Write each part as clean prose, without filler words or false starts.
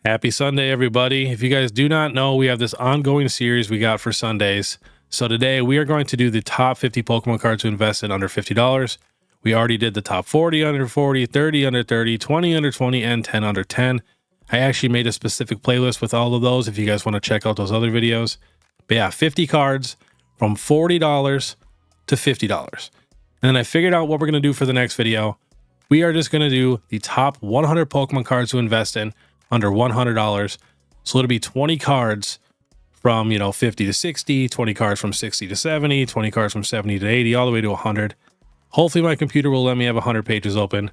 Happy Sunday, everybody. If you guys do not know, we have this ongoing series we got for Sundays. So today we are going to do the top 50 Pokemon cards to invest in under $50. We already did the top 40 under 40, 30 under 30, 20 under 20, and 10 under 10. I actually made a specific playlist with all of those if you guys want to check out those other videos. But yeah, 50 cards from $40 to $50. And then I figured out what we're going to do for the next video. We are just going to do the top 100 Pokemon cards to invest in under $100. So it'll be 20 cards from, 50 to 60, 20 cards from 60 to 70, 20 cards from 70 to 80, all the way to 100. Hopefully my computer will let me have 100 pages open.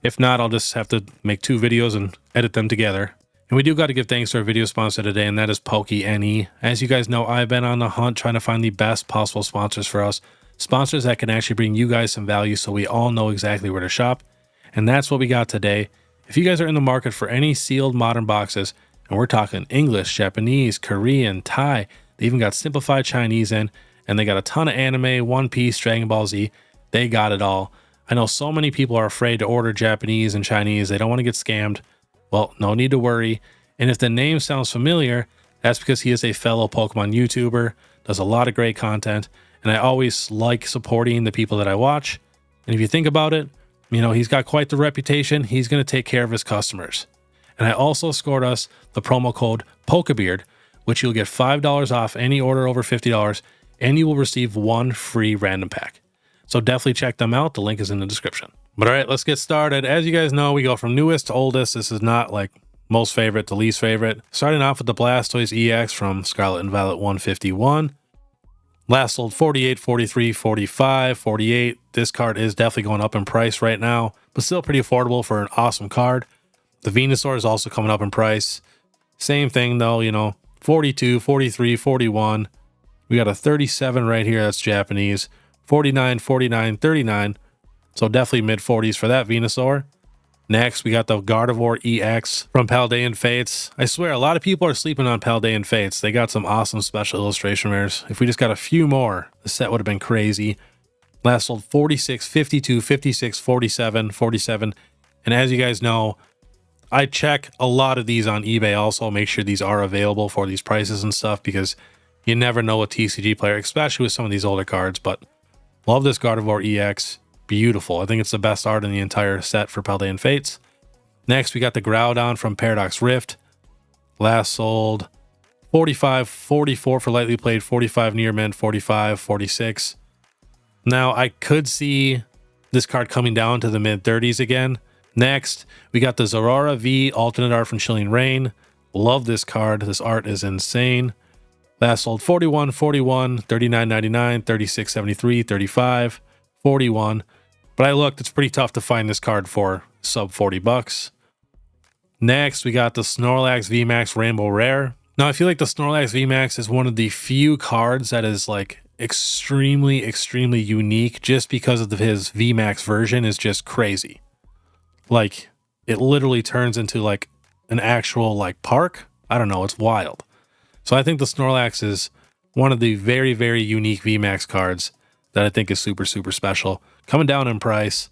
If not, I'll just have to make 2 videos and edit them together. And we do got to give thanks to our video sponsor today, and that is PokeyNE. As you guys know, I've been on the hunt trying to find the best possible sponsors for us. Sponsors that can actually bring you guys some value so we all know exactly where to shop. And that's what we got today. If you guys are in the market for any sealed modern boxes, and we're talking English, Japanese, Korean, Thai, they even got simplified Chinese in, and they got a ton of anime, One Piece, Dragon Ball Z, they got it all. I know so many people are afraid to order Japanese and Chinese, they don't want to get scammed. Well, no need to worry. And if the name sounds familiar, that's because he is a fellow Pokemon YouTuber, does a lot of great content, and I always like supporting the people that I watch. And if you think about it, he's got quite the reputation. He's going to take care of his customers. And I also scored us the promo code PokeBeard, which you'll get $5 off any order over $50, and you will receive 1 free random pack. So definitely check them out. The link is in the description. But all right, let's get started. As you guys know, we go from newest to oldest. This is not like most favorite to least favorite. Starting off with the Blastoise EX from Scarlet and Violet 151. Last sold 48, 43, 45, 48. This card is definitely going up in price right now, but still pretty affordable for an awesome card. The Venusaur is also coming up in price. Same thing though, 42, 43, 41. We got a 37 right here. That's Japanese. 49, 49, 39. So definitely mid 40s for that Venusaur. Next, we got the Gardevoir EX from Paldean Fates. I swear, a lot of people are sleeping on Paldean Fates. They got some awesome special illustration rares. If we just got a few more, the set would have been crazy. Last sold 46, 52, 56, 47, 47. And as you guys know, I check a lot of these on eBay also. Make sure these are available for these prices and stuff, because you never know a TCG player, especially with some of these older cards. But love this Gardevoir EX. Beautiful. I think it's the best art in the entire set for Paldean Fates. Next, we got the Groudon from Paradox Rift. Last sold 45, 44 for lightly played, 45 near mint, 45, 46. Now, I could see this card coming down to the mid 30s again. Next, we got the Zorora V alternate art from Chilling Reign. Love this card. This art is insane. Last sold 41, 41, 39.99, 36.73, 35, 41. But I looked, it's pretty tough to find this card for sub $40. Next, we got the Snorlax VMAX Rainbow Rare. Now, I feel like the Snorlax VMAX is one of the few cards that is like extremely, extremely unique, just because of his VMAX version is just crazy. Like, it literally turns into like an actual like park. I don't know, it's wild. So I think the Snorlax is one of the very, very unique VMAX cards that I think is super, super special. Coming down in price.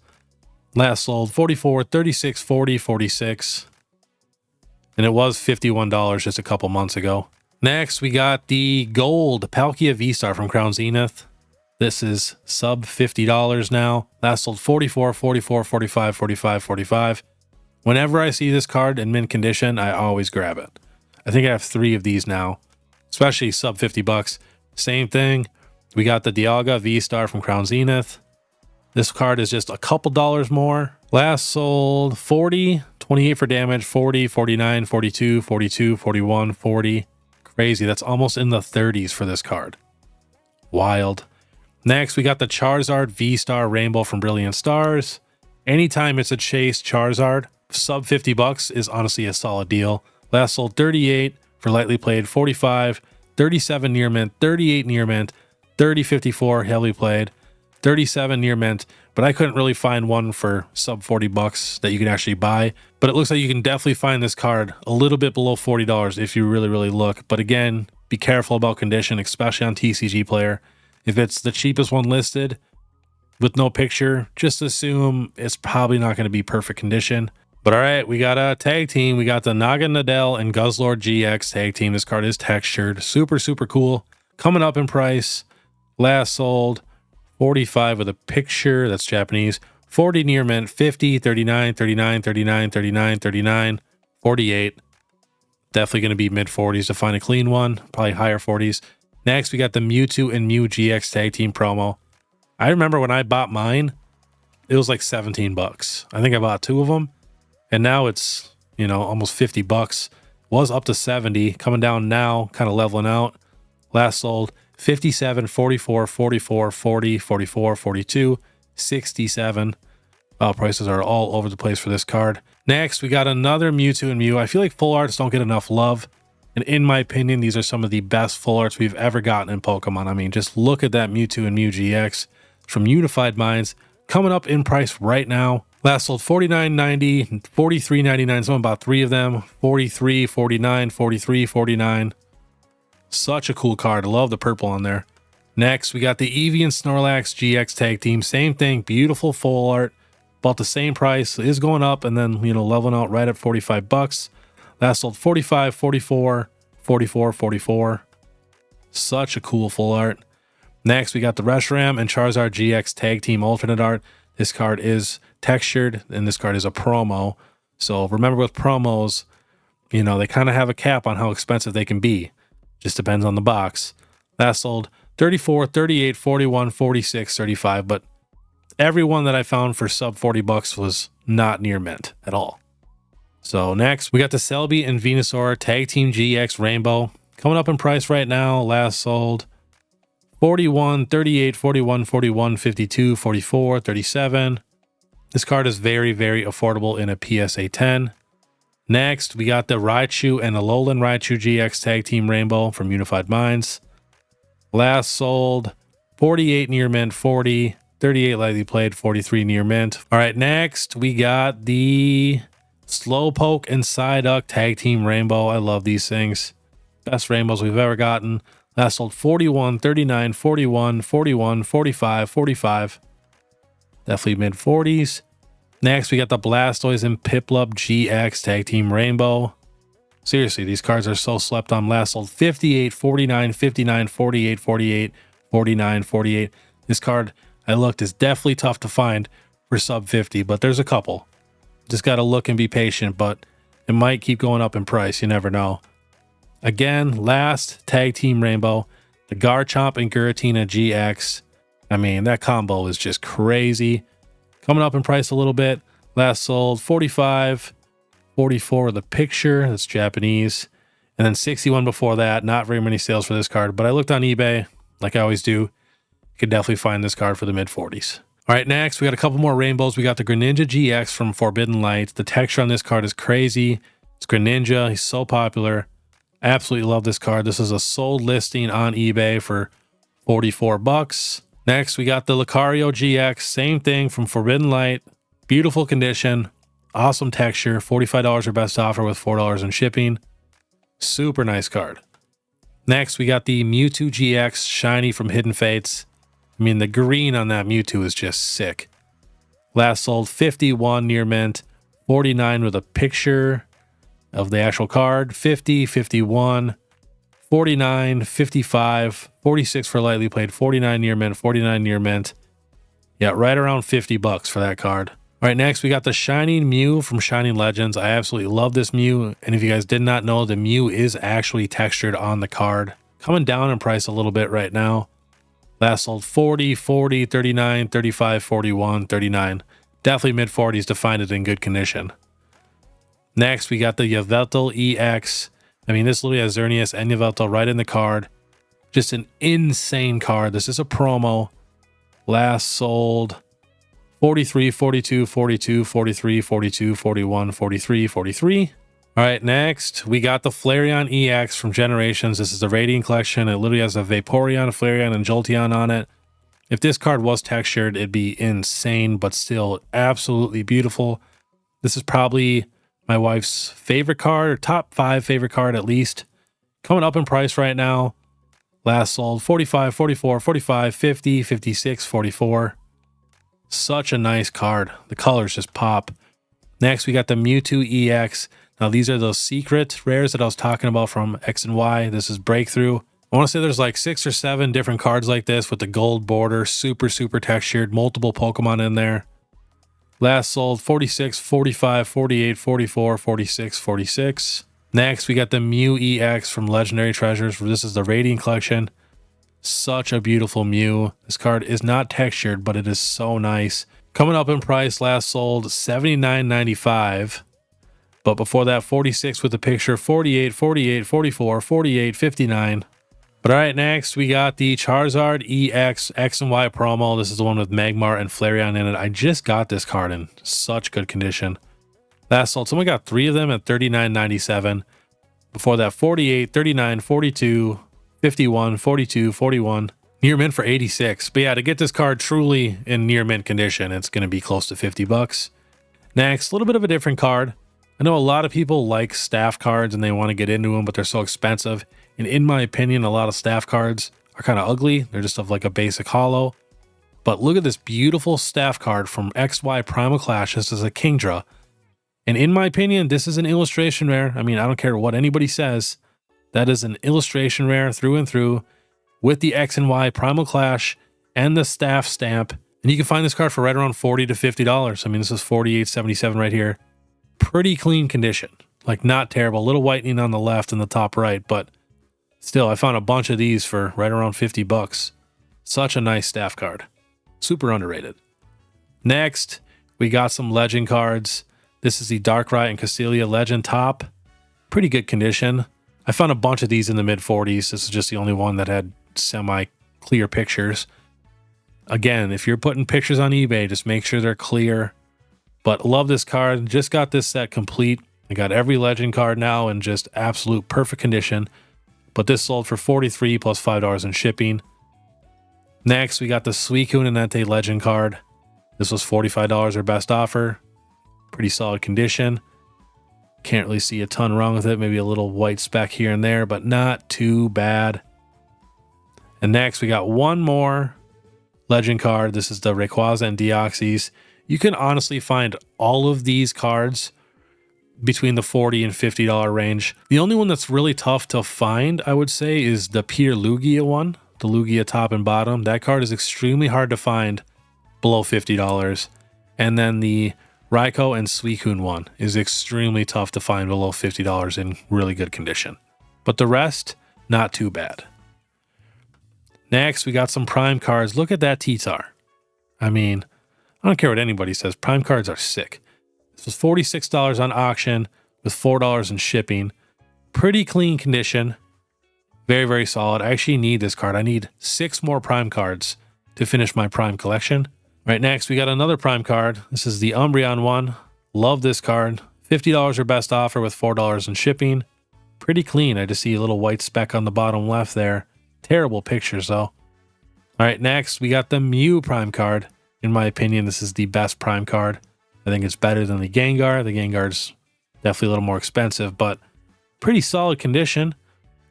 Last sold 44, 36, 40, 46. And it was $51 just a couple months ago. Next, we got the gold Palkia V-Star from Crown Zenith. This is sub $50 now. Last sold 44, 44, 45, 45, 45. Whenever I see this card in mint condition, I always grab it. I think I have 3 of these now, especially sub $50. Same thing. We got the Dialga V-Star from Crown Zenith. This card is just a couple dollars more. Last sold 40, 28 for damage, 40, 49, 42, 42, 41, 40. Crazy. That's almost in the 30s for this card. Wild. Next, we got the Charizard V-Star Rainbow from Brilliant Stars. Anytime it's a chase Charizard, sub $50 is honestly a solid deal. Last sold 38 for lightly played, 45, 37 near mint, 38 near mint, 30, 54 heavily played, 37 near mint, but I couldn't really find one for sub $40 that you can actually buy. But it looks like you can definitely find this card a little bit below $40 if you really, really look. But again, be careful about condition, especially on TCG Player. If it's the cheapest one listed with no picture, just assume it's probably not going to be perfect condition. But all right, we got a tag team. We got the Naga Nadell and Guzzlord GX tag team. This card is textured. Super, super cool. Coming up in price. Last sold 45 with a picture. That's Japanese. 40 near mint. 50, 39, 39, 39, 39, 39, 48. Definitely going to be mid 40s to find a clean one. Probably higher 40s. Next, we got the Mewtwo and Mew GX tag team promo. I remember when I bought mine, it was like 17 bucks. I think I bought 2 of them. And now it's, you know, almost 50 bucks. Was up to 70, coming down now, kind of leveling out. Last sold 57, 44, 44, 40, 44, 42, 67. Wow, prices are all over the place for this card. Next, we got another Mewtwo and Mew. I feel like full arts don't get enough love. And in my opinion, these are some of the best full arts we've ever gotten in Pokemon. I mean, just look at that Mewtwo and Mew GX from Unified Minds. Coming up in price right now. Last sold $49.90, $43.99, so about 3 of them. 43, 49, 43, 49. Such a cool card. I love the purple on there. Next, we got the Eevee and Snorlax GX tag team. Same thing, beautiful full art. About the same price. It is going up and then, you know, leveling out right at 45 bucks. Last sold 45, 44, 44, 44. Such a cool full art. Next, we got the Reshiram and Charizard GX tag team alternate art. This card is textured and this card is a promo. So remember with promos, you know, they kind of have a cap on how expensive they can be. Just depends on the box. Last sold 34, 38, 41, 46, 35. But every one that I found for sub 40 bucks was not near mint at all. So next, we got the Celebi and Venusaur Tag Team GX Rainbow. Coming up in price right now. Last sold 41, 38, 41, 41, 52, 44, 37. This card is very, very affordable in a PSA 10. Next, we got the Raichu and Alolan Raichu GX Tag Team Rainbow from Unified Minds. Last sold 48 near mint, 40, 38 lightly played, 43 near mint. All right, next we got the Slowpoke and Psyduck Tag Team Rainbow. I love these things. Best rainbows we've ever gotten. Last sold 41, 39, 41, 41, 45, 45. Definitely mid 40s. Next, we got the Blastoise and Piplup GX Tag Team Rainbow. Seriously, these cards are so slept on. Last sold 58, 49, 59, 48, 48, 49, 48. This card, I looked, is definitely tough to find for sub 50, but there's a couple. Just got to look and be patient, but it might keep going up in price. You never know. Again, last Tag Team Rainbow, the Garchomp and Giratina GX. I mean, that combo is just crazy. Coming up in price a little bit. Last sold 45, 44 with a picture. That's Japanese. And then 61 before that. Not very many sales for this card, but I looked on eBay, like I always do. You could definitely find this card for the mid 40s. All right, next, we got a couple more rainbows. We got the Greninja GX from Forbidden Light. The texture on this card is crazy. It's Greninja. He's so popular. Absolutely love this card. This is a sold listing on eBay for 44 bucks. Next, we got the Lucario GX. Same thing from Forbidden Light. Beautiful condition. Awesome texture. $45 or best offer with $4 in shipping. Super nice card. Next, we got the Mewtwo GX Shiny from Hidden Fates. I mean, the green on that Mewtwo is just sick. Last sold 51 near mint. 49 with a picture of the actual card. 50, 51, 49, 55, 46 for lightly played, 49 near mint, 49 near mint. Yeah, right around 50 bucks for that card. All right, next we got the Shining Mew from Shining Legends. I absolutely love this Mew. And if you guys did not know, the Mew is actually textured on the card. Coming down in price a little bit right now. Last sold 40, 40, 39, 35, 41, 39. Definitely mid 40s to find it in good condition. Next, we got the Yveltal EX. I mean, this literally has Xerneas and Yveltal right in the card. Just an insane card. This is a promo. Last sold 43, 42, 42, 43, 42, 41, 43, 43. All right, next, we got the Flareon EX from Generations. This is the Radiant Collection. It literally has a Vaporeon, Flareon, and Jolteon on it. If this card was textured, it'd be insane, but still absolutely beautiful. This is probably my wife's favorite card, or top 5 favorite card at least. Coming up in price right now. Last sold 45, 44, 45, 50, 56, 44. Such a nice card. The colors just pop. Next, we got the Mewtwo EX. Now, these are those secret rares that I was talking about from X and Y. This is Breakthrough. I want to say there's like 6 or 7 different cards like this with the gold border, super textured, multiple Pokemon in there. Last sold 46, 45, 48, 44, 46, 46. Next, we got the Mew EX from Legendary Treasures. This is the Radiant Collection. Such a beautiful Mew. This card is not textured, but it is so nice. Coming up in price, last sold $79.95. But before that, 46 with the picture, 48, 48, 44, 48, 59. But all right, next we got the Charizard EX X and Y promo. This is the one with Magmar and Flareon in it. I just got this card in such good condition. Last sold, someone got 3 of them at $39.97. Before that, 48, 39, 42, 51, 42, 41. Near mint for 86. But yeah, to get this card truly in near mint condition, it's going to be close to 50 bucks. Next, a little bit of a different card. I know a lot of people like staff cards and they want to get into them, but they're so expensive. And in my opinion, a lot of staff cards are kind of ugly. They're just of like a basic holo. But look at this beautiful staff card from XY Primal Clash. This is a Kingdra. And in my opinion, this is an illustration rare. I mean, I don't care what anybody says. That is an illustration rare through and through with the X and Y Primal Clash and the staff stamp. And you can find this card for right around $40 to $50. I mean, this is $48.77 right here. Pretty clean condition. Like not terrible. A little whitening on the left and the top right, but still, I found a bunch of these for right around 50 bucks. Such a nice staff card. Super underrated. Next, we got some legend cards. This is the Darkrai and Castelia Legend top. Pretty good condition. I found a bunch of these in the mid-40s. This is just the only one that had semi-clear pictures. Again, if you're putting pictures on eBay, just make sure they're clear. But love this card. Just got this set complete. I got every legend card now in just absolute perfect condition. But this sold for $43 plus $5 in shipping. Next, we got the Suicune and Entei Legend card. This was $45 our best offer. Pretty solid condition. Can't really see a ton wrong with it. Maybe a little white speck here and there, but not too bad. And next, we got one more legend card. This is the Rayquaza and Deoxys. You can honestly find all of these cards between the $40 and $50 range. The only one that's really tough to find, I would say, is the Pure Lugia one. The Lugia top and bottom. That card is extremely hard to find below $50. And then the Raikou and Suicune one is extremely tough to find below $50 in really good condition. But the rest, not too bad. Next, we got some Prime cards. Look at that T-Tar. I mean, I don't care what anybody says. Prime cards are sick. This was $46 on auction with $4 in shipping. Pretty clean condition. Very solid. I actually need this card. I need 6 more Prime cards to finish my Prime collection. Right, next, we got another Prime card. This is the Umbreon one. Love this card. $50 or best offer with $4 in shipping. Pretty clean. I just see a little white speck on the bottom left there. Terrible pictures, though. All right, next, we got the Mew Prime card. In my opinion, this is the best Prime card. I think it's better than the Gengar. The Gengar's definitely a little more expensive, but pretty solid condition.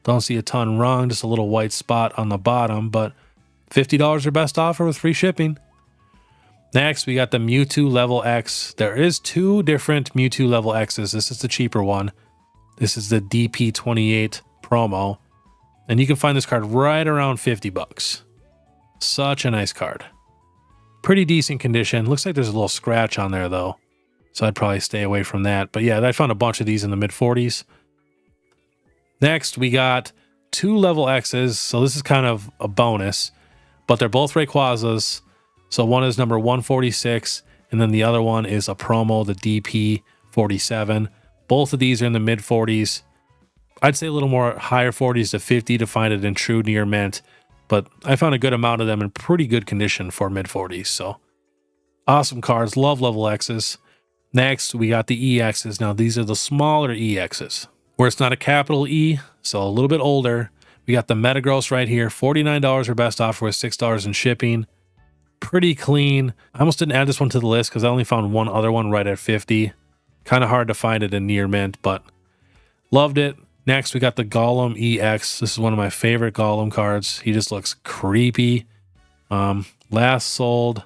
Don't see a ton wrong. Just a little white spot on the bottom, but $50 or best offer with free shipping. Next, we got the Mewtwo Level X. There is 2 different Mewtwo Level X's. This is the cheaper one. This is the DP28 promo. And you can find this card right around 50 bucks. Such a nice card. Pretty decent condition. Looks like there's a little scratch on there, though. So I'd probably stay away from that. But yeah, I found a bunch of these in the mid-40s. Next, we got 2 Level X's. So this is kind of a bonus. But they're both Rayquazas. So one is number 146, and then the other one is a promo, the DP47. Both of these are in the mid-40s. I'd say a little more higher 40s to 50 to find it in true near mint, but I found a good amount of them in pretty good condition for mid-40s. So awesome cards. Love Level X's. Next, we got the EXs. Now, these are the smaller EXs, where it's not a capital E, so a little bit older. We got the Metagross right here, $49 or best offer with $6 in shipping. Pretty clean. I almost didn't add this one to the list because I only found one other one right at 50. Kind of hard to find it in near mint, but loved it. Next, we got the Gollum EX. This is one of my favorite Gollum cards. He just looks creepy. Last sold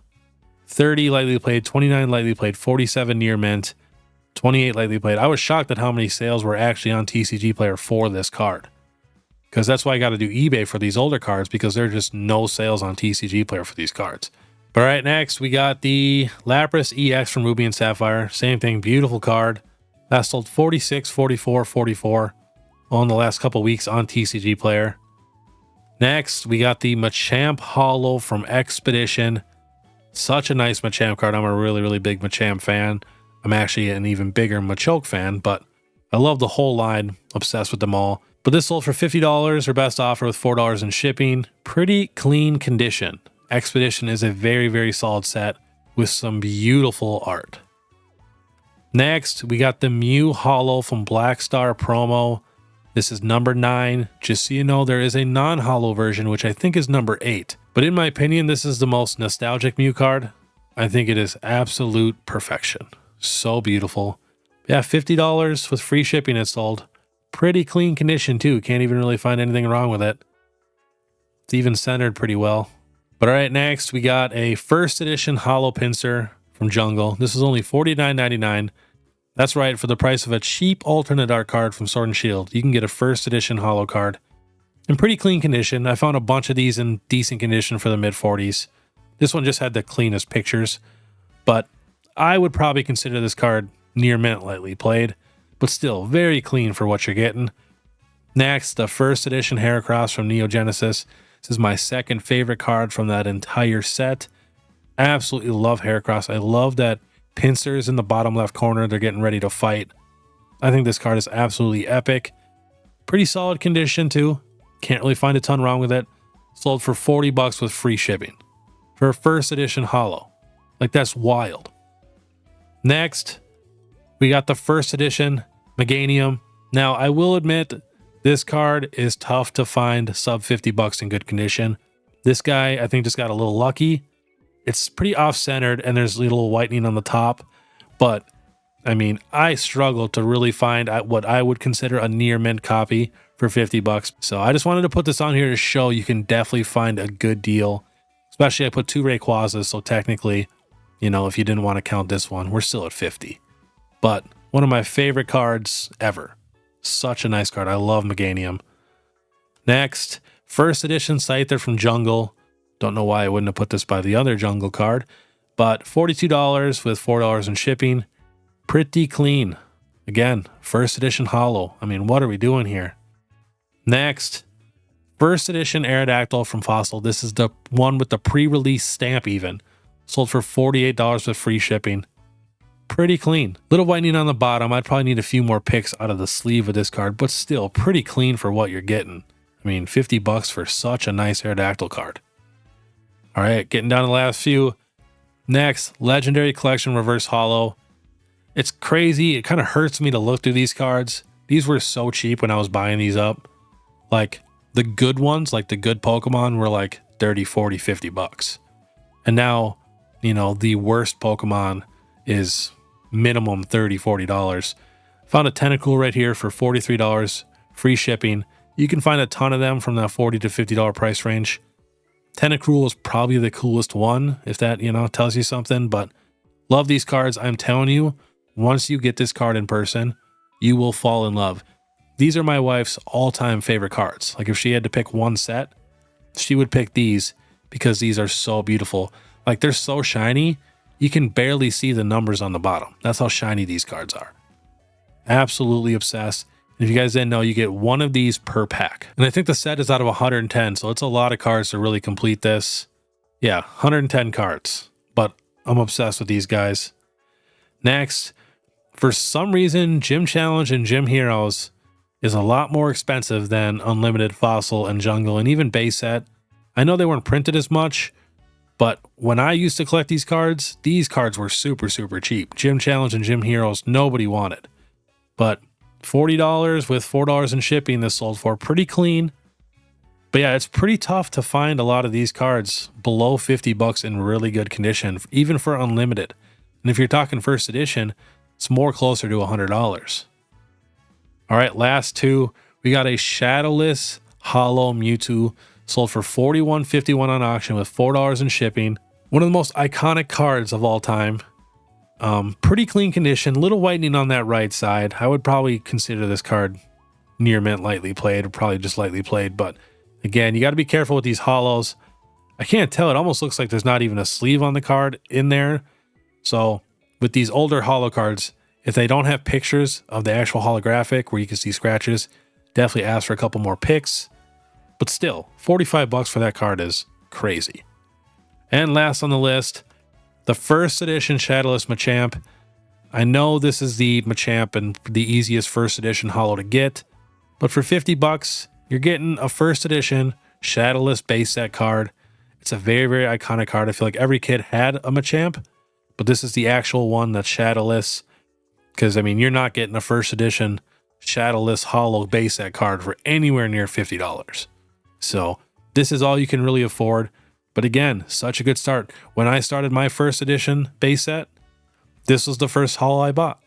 30 lightly played, 29 lightly played, 47 near mint. 28 lightly played. I was shocked at how many sales were actually on TCG Player for this card. Because that's why I got to do eBay for these older cards, because there are just no sales on TCG Player for these cards. But all right, next we got the Lapras EX from Ruby and Sapphire. Same thing, beautiful card. That sold 46, 44, 44 on the last couple weeks on TCG Player. Next, we got the Machamp Holo from Expedition. Such a nice Machamp card. I'm a really, really big Machamp fan. I'm actually an even bigger Machoke fan, but I love the whole line. Obsessed with them all. But this sold for $50, her best offer with $4 in shipping. Pretty clean condition. Expedition is a very, very solid set with some beautiful art. Next, we got the Mew Holo from Black Star promo. This is number 9. Just so you know, there is a non-holo version, which I think is number 8. But in my opinion, this is the most nostalgic Mew card. I think it is absolute perfection. So beautiful. Yeah, $50 with free shipping it sold. Pretty clean condition too. Can't even really find anything wrong with it. It's even centered pretty well. But all right, next we got a first edition holo pincer from Jungle. This is only $49.99. That's right, for the price of a cheap alternate art card from Sword and Shield, you can get a first edition holo card in pretty clean condition. I found a bunch of these in decent condition for the mid 40s. This one just had the cleanest pictures, but I would probably consider this card near mint lightly played, but still very clean for what you're getting. Next, the first edition Heracross from Neo Genesis. This is my second favorite card from that entire set. Absolutely love Heracross. I love that pincers in the bottom left corner. They're getting ready to fight. I think this card is absolutely epic. Pretty solid condition too. Can't really find a ton wrong with it. Sold for $40 with free shipping for a first edition holo. Like, that's wild. Next, we got the first edition Meganium. Now, I will admit this card is tough to find sub $50 in good condition. This guy, I think, just got a little lucky. It's pretty off-centered and there's a little whitening on the top. But, I mean, I struggle to really find what I would consider a near mint copy for $50. So I just wanted to put this on here to show you can definitely find a good deal. Especially I put 2 Rayquazas, so technically, you know, if you didn't want to count this one, we're still at 50. But one of my favorite cards ever. Such a nice card. I love Meganium. Next, first edition Scyther from Jungle. Don't know why I wouldn't have put this by the other Jungle card, but $42 with $4 in shipping. Pretty clean. Again, first edition holo. I mean, what are we doing here? Next, first edition Aerodactyl from Fossil. This is the one with the pre-release stamp even. Sold for $48 with free shipping. Pretty clean. Little whitening on the bottom. I'd probably need a few more picks out of the sleeve of this card, but still pretty clean for what you're getting. I mean, $50 for such a nice Aerodactyl card. All right, getting down to the last few. Next, Legendary Collection Reverse Holo. It's crazy. It kind of hurts me to look through these cards. These were so cheap when I was buying these up. Like, the good ones, like the good Pokemon, were like 30, 40, $50. And now, you know, the worst Pokemon is minimum $30, $40. Found a Tentacool right here for $43, free shipping. You can find a ton of them from that $40 to $50 price range. Tentacool is probably the coolest one, if that, you know, tells you something, but love these cards. I'm telling you, once you get this card in person, you will fall in love. These are my wife's all-time favorite cards. Like, if she had to pick one set, she would pick these because these are so beautiful. Like, they're so shiny, you can barely see the numbers on the bottom. That's how shiny these cards are. Absolutely obsessed. And if you guys didn't know, you get one of these per pack. And I think the set is out of 110, so it's a lot of cards to really complete this. Yeah, 110 cards. But I'm obsessed with these guys. Next, for some reason, Gym Challenge and Gym Heroes is a lot more expensive than Unlimited, Fossil, and Jungle, and even Base Set. I know they weren't printed as much, but when I used to collect these cards were super, super cheap. Gym Challenge and Gym Heroes, nobody wanted. But $40 with $4 in shipping, this sold for pretty clean. But yeah, it's pretty tough to find a lot of these cards below $50 in really good condition, even for Unlimited. And if you're talking first edition, it's more closer to $100. All right, last two. We got a Shadowless Holo Mewtwo, sold for $41.51 on auction with $4 in shipping. One of the most iconic cards of all time. Pretty clean condition, little whitening on that right side. I would probably consider this card near mint lightly played, or probably just lightly played. But again, you got to be careful with these hollows. I can't tell. It almost looks like there's not even a sleeve on the card in there. So with these older holo cards, if they don't have pictures of the actual holographic where you can see scratches, definitely ask for a couple more pics. But still, 45 bucks for that card is crazy. And last on the list, the first edition Shadowless Machamp. I know this is the Machamp and the easiest first edition holo to get, but for 50 bucks, you're getting a first edition Shadowless base set card. It's a very, very iconic card. I feel like every kid had a Machamp, but this is the actual one that's Shadowless. Because, I mean, you're not getting a first edition Shadowless holo base set card for anywhere near $50. So this is all you can really afford. But again, such a good start. When I started my first edition base set, this was the first holo I bought.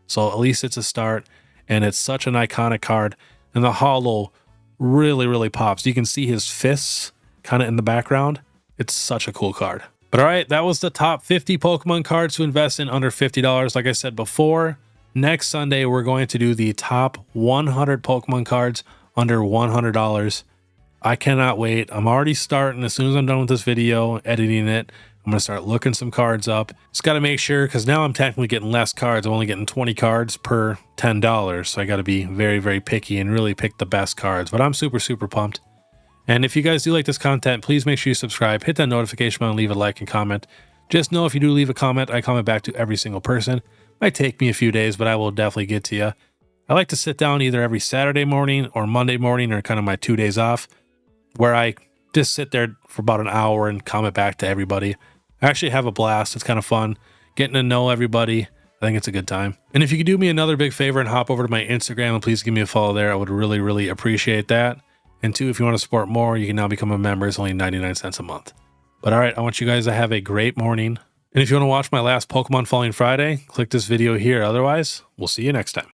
So at least it's a start, and it's such an iconic card. And the holo really, really pops. You can see his fists kind of in the background. It's such a cool card. But all right, that was the top 50 Pokemon cards to invest in under $50. Like I said before, next Sunday, we're going to do the top 100 Pokemon cards under $100. I cannot wait. I'm already starting. As soon as I'm done with this video, editing it, I'm going to start looking some cards up. Just got to make sure, because now I'm technically getting less cards. I'm only getting 20 cards per $10. So I got to be very, very picky and really pick the best cards. But I'm super, super pumped. And if you guys do like this content, please make sure you subscribe, hit that notification button, leave a like and comment. Just know if you do leave a comment, I comment back to every single person. Might take me a few days, but I will definitely get to you. I like to sit down either every Saturday morning or Monday morning, or kind of my 2 days off, where I just sit there for about an hour and comment back to everybody. I actually have a blast. It's kind of fun getting to know everybody. I think it's a good time. And if you could do me another big favor and hop over to my Instagram and please give me a follow there, I would really, really appreciate that. And two, if you want to support more, you can now become a member. It's only 99 cents a month. But all right, I want you guys to have a great morning. And if you want to watch my last Pokemon Falling Friday, click this video here. Otherwise, we'll see you next time.